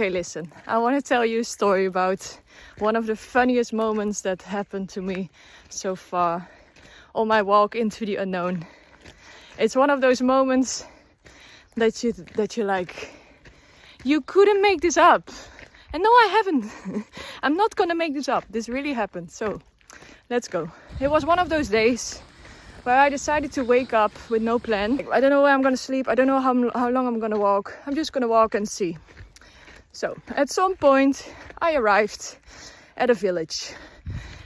Okay, listen, I want to tell you a story about one of the funniest moments that happened to me so far on my walk into the unknown. It's one of those moments that you're like, you couldn't make this up. And no, I haven't. I'm not gonna make this up. This really happened. So let's go. It was one of those days where I decided to wake up with no plan. I don't know where I'm gonna sleep. I don't know how long I'm gonna walk. I'm just gonna walk and see. So at some point I arrived at a village.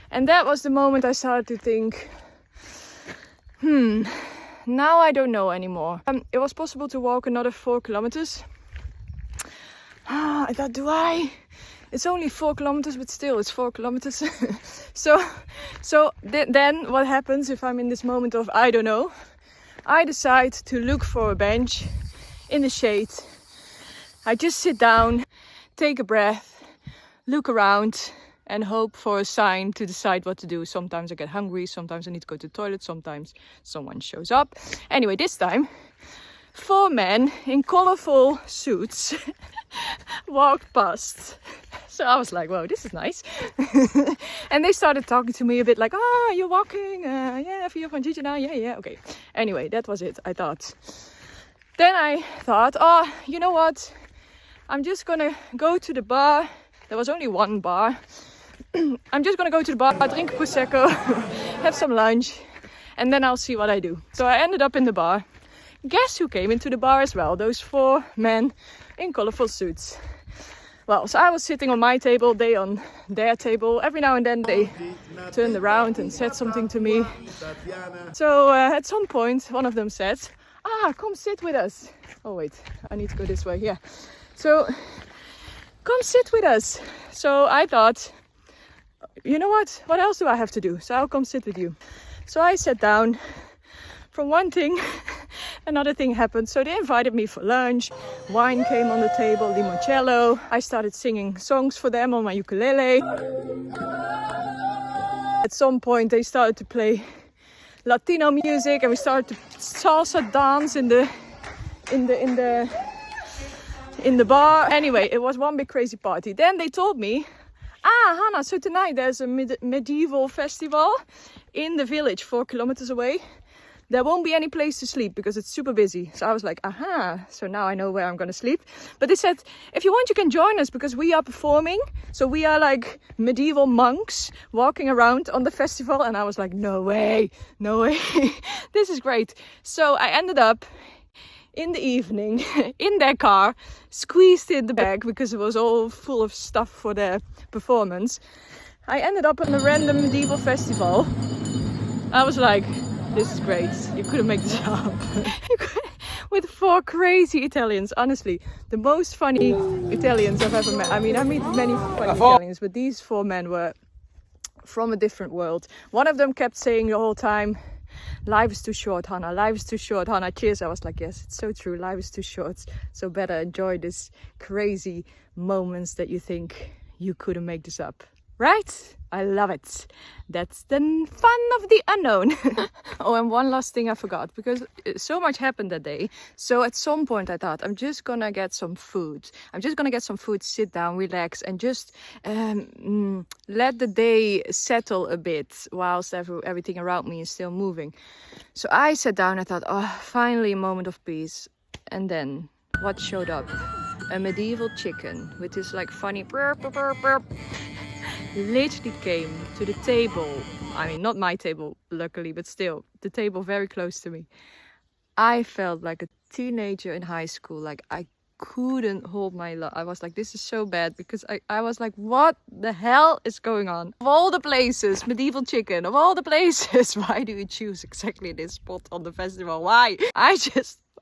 And that was the moment I started to think, now I don't know anymore. It was possible to walk another 4 kilometers. I thought, It's only 4 kilometers, but still, it's 4 kilometers. Then what happens if I'm in this moment of I don't know? I decide to look for a bench in the shade. I just sit down, take a breath, look around, and hope for a sign to decide what to do. Sometimes I get hungry, sometimes I need to go to the toilet, sometimes someone shows up. Anyway, this time 4 men in colorful suits walked past. So I was like, whoa, this is nice. And they started talking to me a bit like, you're walking, yeah, for you from Gijana, yeah, okay. Anyway, that was it, I thought. Then I thought, you know what? I'm just gonna go to the bar. There was only one bar. I'm just gonna go to the bar, drink a Prosecco, have some lunch, and then I'll see what I do. So I ended up in the bar. Guess who came into the bar as well? Those 4 men in colorful suits. Well, so I was sitting on my table, they on their table. Every now and then they turned around and said something to me. So at some point, one of them said, come sit with us. Oh wait, I need to go this way, yeah. So, come sit with us. So I thought, you know what else do I have to do? So I'll come sit with you. So I sat down. From one thing, another thing happened. So they invited me for lunch. Wine came on the table, limoncello. I started singing songs for them on my ukulele. At some point they started to play Latino music and we started to salsa dance in the bar. Anyway, it was one big crazy party. Then they told me, Hannah, so tonight there's a medieval festival in the village 4 kilometers away. There won't be any place to sleep because it's super busy. So I was like, so now I know where I'm going to sleep. But they said, if you want, you can join us because we are performing. So we are like medieval monks walking around on the festival. And I was like, no way. This is great. So I ended up in the evening in their car, squeezed in the bag because it was all full of stuff for their performance. I ended up on a random medieval festival. I was like, this is great. You couldn't make this up. With 4 crazy Italians. Honestly, the most funny Italians I've ever met. I mean, I meet many funny Italians, but these 4 men were from a different world. One of them kept saying the whole time, life is too short, Hannah. Life is too short, Hannah. Cheers. I was like, yes, it's so true. Life is too short. So better enjoy this crazy moments that you think you couldn't make this up. Right? I love it. That's the fun of the unknown. Oh, and one last thing I forgot because so much happened that day. So at some point I thought, I'm just gonna get some food. Sit down, relax, and just let the day settle a bit whilst everything around me is still moving. So I sat down, I thought, finally a moment of peace. And then what showed up? A medieval chicken with this like funny burp, burp, burp, burp. Literally came to the table. I mean, not my table, luckily, but still, the table very close to me. I felt like a teenager in high school. Like I couldn't hold my I was like, this is so bad because I was like, what the hell is going on? Of all the places, medieval chicken, of all the places, why do you choose exactly this spot on the festival? Why?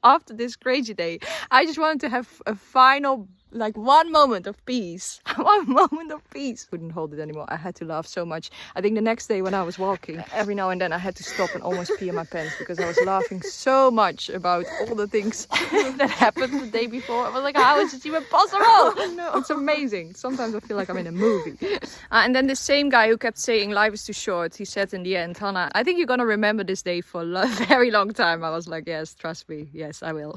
After this crazy day, I just wanted to have a final, like one moment of peace. Couldn't hold it anymore. I had to laugh so much. I think the next day when I was walking, every now and then I had to stop and almost pee in my pants because I was laughing so much about all the things that happened the day before. I was like, how is it even possible? No. It's amazing. Sometimes I feel like I'm in a movie. And then the same guy who kept saying life is too short, he said in the end, Hannah, I think you're going to remember this day for a very long time. I was like, yes, trust me. Yes, I will.